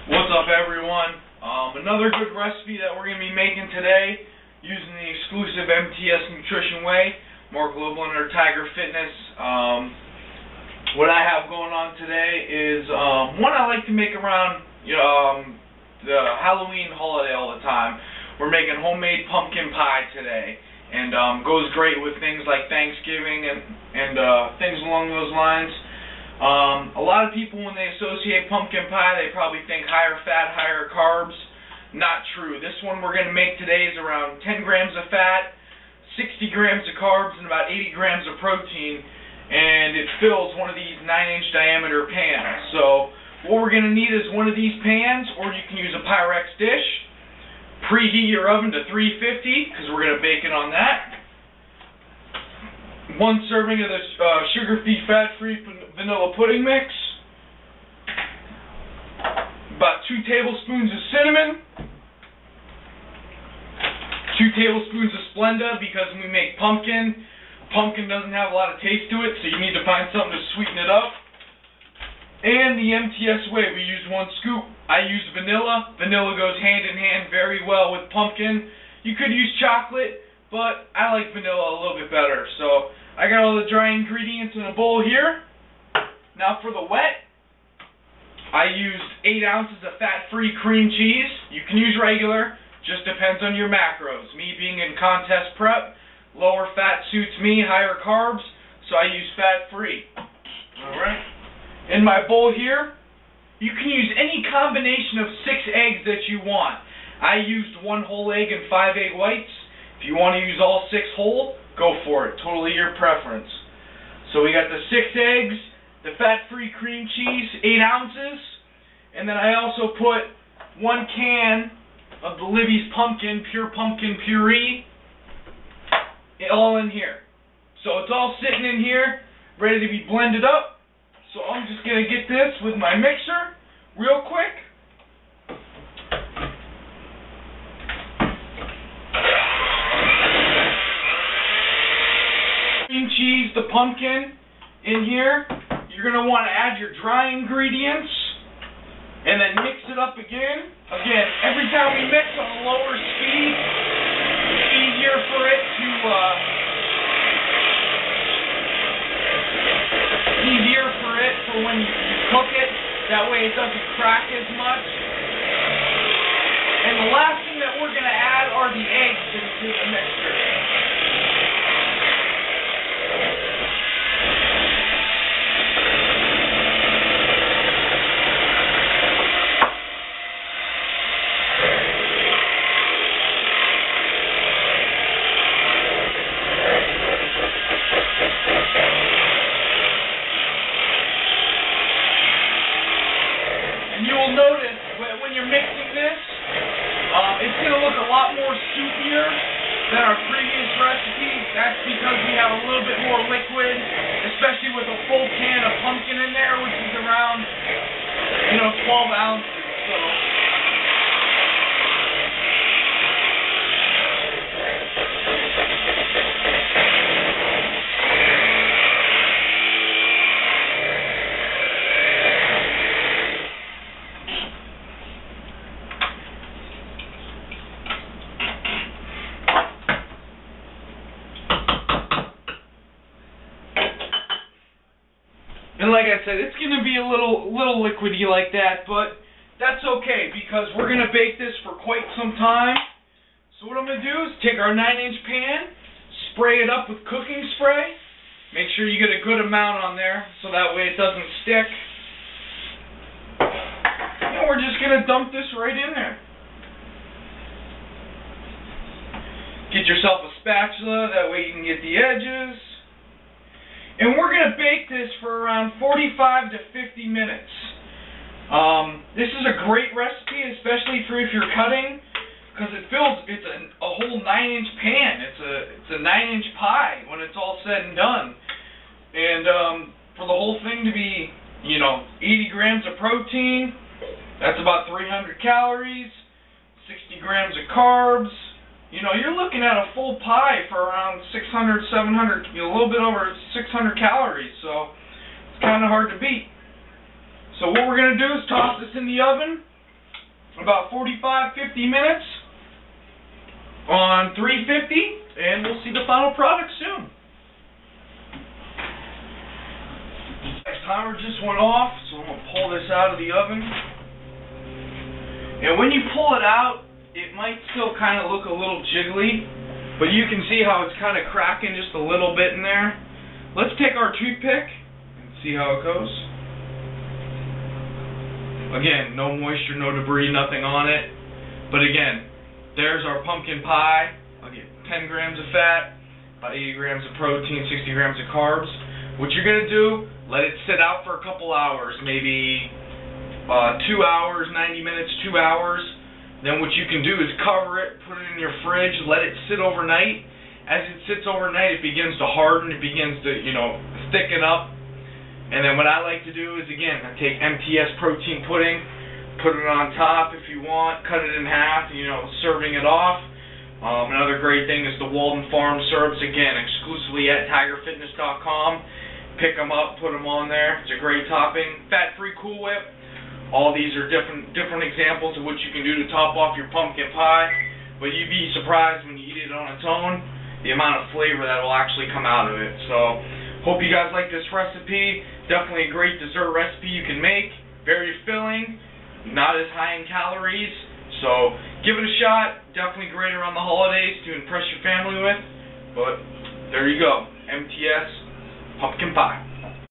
What's up, everyone? Another good recipe that we're going to be making today using the exclusive MTS Nutrition Whey, more global under Tiger Fitness. What I have going on today is one I like to make around the Halloween holiday all the time. We're making homemade pumpkin pie today, and goes great with things like Thanksgiving and things along those lines. A lot of people, when they associate pumpkin pie, they probably think higher fat, higher carbs. Not true. This one we're going to make today is around 10 grams of fat, 60 grams of carbs, and about 80 grams of protein, and it fills one of these 9-inch diameter pans. So what we're going to need is one of these pans, or you can use a Pyrex dish. Preheat your oven to 350, because we're going to bake it on that. 1 serving of this sugar-free, fat-free vanilla pudding mix. About 2 tablespoons of cinnamon. 2 tablespoons of Splenda, because when we make pumpkin doesn't have a lot of taste to it, so you need to find something to sweeten it up. And the MTS Whey, we used 1 scoop. I used vanilla. Vanilla goes hand in hand very well with pumpkin. You could use chocolate, but I like vanilla a little bit better. So I got all the dry ingredients in a bowl here. Now for the wet, I used 8 ounces of fat-free cream cheese. You can use regular, just depends on your macros. Me being in contest prep, lower fat suits me, higher carbs, so I use fat-free. Alright. In my bowl here, you can use any combination of 6 eggs that you want. I used 1 whole egg and 5 egg whites. If you want to use all 6 whole, go for it. Totally your preference. So we got the 6 eggs, the fat-free cream cheese, 8 ounces, and then I also put 1 can of the Libby's pure pumpkin puree, all in here. So it's all sitting in here, ready to be blended up. So I'm just going to get this with my mixer real quick. Cream cheese, the pumpkin in here. You're going to want to add your dry ingredients and then mix it up again. Again, every time we mix on a lower speed, it's easier for it to for when you cook it. That way it doesn't crack as much. And the last thing that we're going to add are the eggs into the mixture. Notice when you're mixing this, it's going to look a lot more soupier than our previous recipe. That's because we have a little bit more liquid, especially with a full can of pumpkin in there, which is around 12 ounces. So and like I said, it's going to be a little liquidy like that, but that's okay because we're going to bake this for quite some time. So what I'm going to do is take our 9-inch pan, spray it up with cooking spray. Make sure you get a good amount on there so that way it doesn't stick. And we're just going to dump this right in there. Get yourself a spatula, that way you can get the edges. And we're going to bake this for around 45 to 50 minutes. This is a great recipe, especially for if you're cutting, because it's a whole 9-inch pan. It's a 9-inch pie when it's all said and done. And for the whole thing to be, 80 grams of protein, that's about 300 calories, 60 grams of carbs. You're looking at a full pie for around 600, 700, a little bit over 600 calories, so it's kind of hard to beat. So what we're going to do is toss this in the oven about 45-50 minutes on 350, and we'll see the final product soon. Timer just went off, so I'm going to pull this out of the oven. And when you pull it out, it might still kind of look a little jiggly, but you can see how it's kind of cracking just a little bit in there. Let's take our toothpick and see how it goes. Again, no moisture, no debris, nothing on it. But again, there's our pumpkin pie. I'll get 10 grams of fat, about 80 grams of protein, 60 grams of carbs. What you're going to do, let it sit out for a couple hours, maybe 2 hours, 90 minutes, 2 hours. Then what you can do is cover it, put it in your fridge, let it sit overnight. As it sits overnight, it begins to harden, it begins to, thicken up. And then what I like to do is, again, I take MTS protein pudding, put it on top if you want, cut it in half, serving it off. Another great thing is the Walden Farm syrups, again, exclusively at tigerfitness.com. Pick them up, put them on there. It's a great topping. Fat-free Cool Whip. All these are different examples of what you can do to top off your pumpkin pie. But you'd be surprised when you eat it on its own, the amount of flavor that will actually come out of it. So, hope you guys like this recipe. Definitely a great dessert recipe you can make. Very filling, not as high in calories. So, give it a shot. Definitely great around the holidays to impress your family with. But, there you go. MTS Pumpkin Pie.